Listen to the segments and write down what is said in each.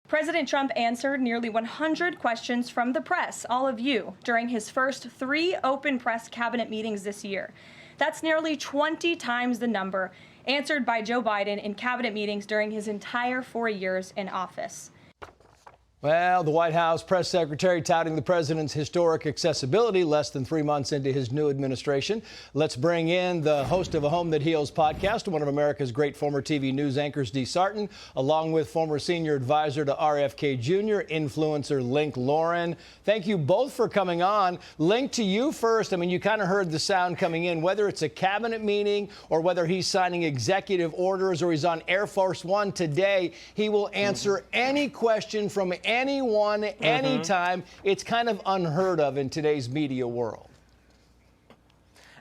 President Trump answered nearly 100 questions from the press, all of you, during his first 3 open press cabinet meetings this year. That's nearly 20 times the number answered by Joe Biden in cabinet meetings during his entire 4 years in office. Well, the White House press secretary touting the president's historic accessibility less than 3 months into his new administration. Let's bring in the host of A Home That Heals podcast, one of America's great former TV news anchors, Dee Sarton, along with former senior advisor to RFK Jr., influencer Link Lauren. Thank you both for coming on. Link, to you first. I mean, you kind of heard the sound coming in, whether it's a cabinet meeting or whether he's signing executive orders or he's on Air Force One today, he will answer any question from anyone, anytime. It's kind of unheard of in today's media world.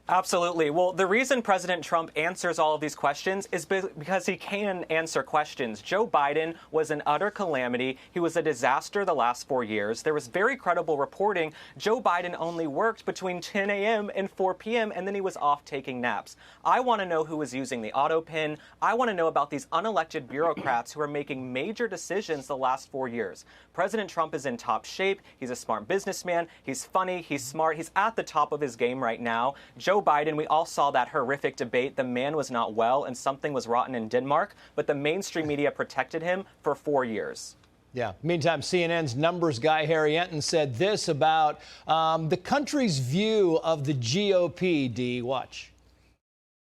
Absolutely. Well, the reason President Trump answers all of these questions is because he can answer questions. Joe Biden was an utter calamity. He was a disaster the last 4 years. There was very credible reporting. Joe Biden only worked between 10 a.m. and 4 p.m., and then he was off taking naps. I want to know who was using the auto pin. I want to know about these unelected bureaucrats who are making major decisions the last 4 years. President Trump is in top shape. He's a smart businessman. He's funny. He's smart. He's at the top of his game right now. Joe Biden, we all saw that horrific debate. The man was not well and something was rotten in Denmark, but the mainstream media protected him for 4 years. Yeah. Meantime, CNN's numbers guy Harry Enton said this about the country's view of the GOP. D, watch.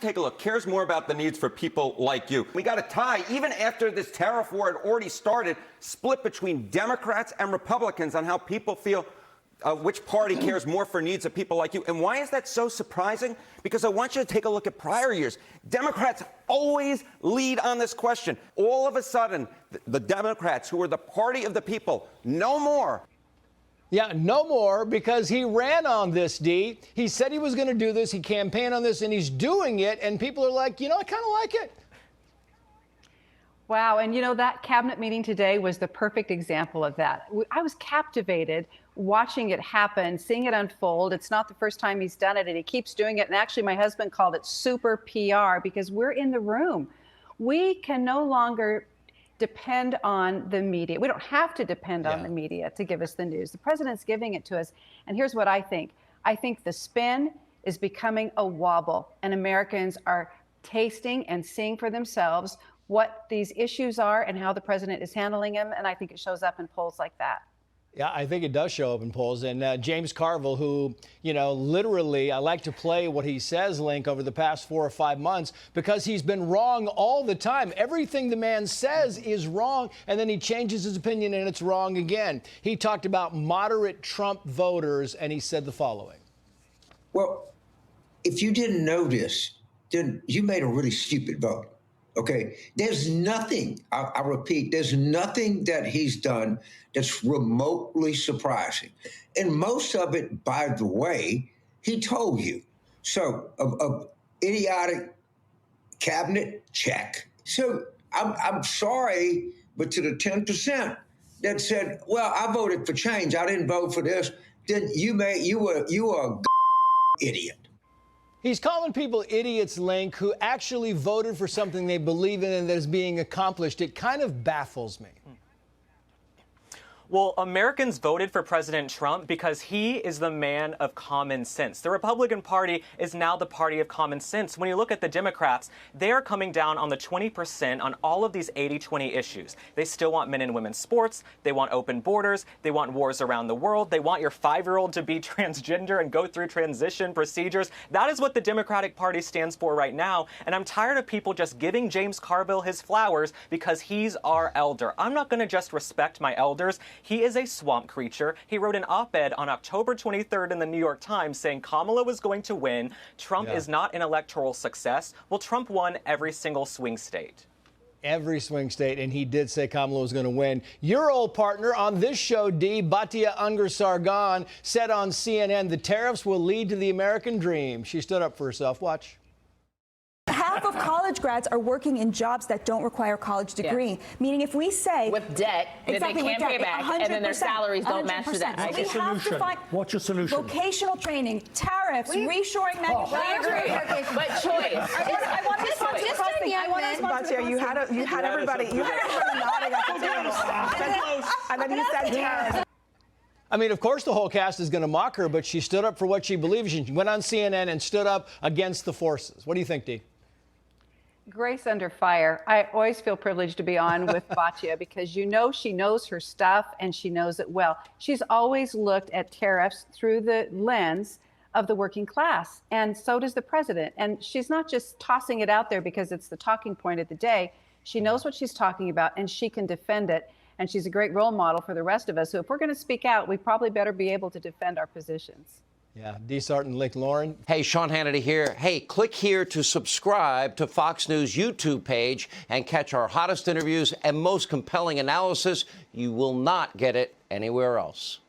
Take a look. Cares more about the needs for people like you. We got a tie, even after this tariff war had already started, split between Democrats and Republicans on how people feel which party cares more for needs of people like you. And why is that so surprising? Because I want you to take a look at prior years. Democrats always lead on this question. All of a sudden, the Democrats, who are the party of the people, no more. Yeah, no more, because he ran on this, D. He said he was going to do this. He campaigned on this, and he's doing it. And people are like, you know, I kind of like it. Wow. And, you know, that cabinet meeting today was the perfect example of that. I was captivated watching it happen, seeing it unfold. It's not the first time he's done it, and he keeps doing it. And actually, my husband called it super PR because we're in the room. We can no longer depend on the media. We don't have to depend on the media to give us the news. The president's giving it to us. And here's what I think. I think the spin is becoming a wobble, and Americans are tasting and seeing for themselves what these issues are and how the president is handling them. And I think it shows up in polls like that. Yeah, I think it does show up in polls. And James Carville, who, you know, literally, I like to play what he says, Link, over the past 4 or 5 months, because he's been wrong all the time. Everything the man says is wrong, and then he changes his opinion and it's wrong again. He talked about moderate Trump voters, and he said the following. Well, if you didn't know this, then you made a really stupid vote. Okay, there's nothing, I repeat, there's nothing that he's done that's remotely surprising. And most of it, by the way, he told you. So, idiotic cabinet, check. So, I'm sorry, but to the 10% that said, well, I voted for change, I didn't vote for this, then you were a idiot. He's calling people idiots, Link, who actually voted for something they believe in and that is being accomplished. It kind of baffles me. Well, Americans voted for President Trump because he is the man of common sense. The Republican Party is now the party of common sense. When you look at the Democrats, they are coming down on the 20% on all of these 80-20 issues. They still want men and women's sports. They want open borders. They want wars around the world. They want your 5-year-old to be transgender and go through transition procedures. That is what the Democratic Party stands for right now. And I'm tired of people just giving James Carville his flowers because he's our elder. I'm not going to just respect my elders. He is a swamp creature. He wrote an op-ed on October 23rd in the New York Times saying Kamala was going to win. Trump is not an electoral success. Well, Trump won every single swing state. Every swing state, and he did say Kamala was going to win. Your old partner on this show, D, Batia Ungar-Sargon, said on CNN the tariffs will lead to the American dream. She stood up for herself. Watch. Half of college grads are working in jobs that don't require a college degree, meaning if we say with debt that they can't pay back, and then their salaries don't match the debt. We have to find What's your solution? Vocational training, tariffs, reshoring manufacturing. But choice. I want to respond to the question. Batia, you had everybody nodding at the table. And then he said terrorist. I mean, of course, the whole cast is going to mock her, but she stood up for what she believes. She went on CNN and stood up against the forces. What do you think, Dee? Grace under fire. I always feel privileged to be on with Batya because you know she knows her stuff and she knows it well. She's always looked at tariffs through the lens of the working class, and so does the president. And she's not just tossing it out there because it's the talking point of the day. She knows what she's talking about, and she can defend it. And she's a great role model for the rest of us. So if we're going to speak out, we probably better be able to defend our positions. Yeah, Dee Sarton, Lake Lauren. Hey, Sean Hannity here. Hey, click here to subscribe to Fox News YouTube page and catch our hottest interviews and most compelling analysis. You will not get it anywhere else.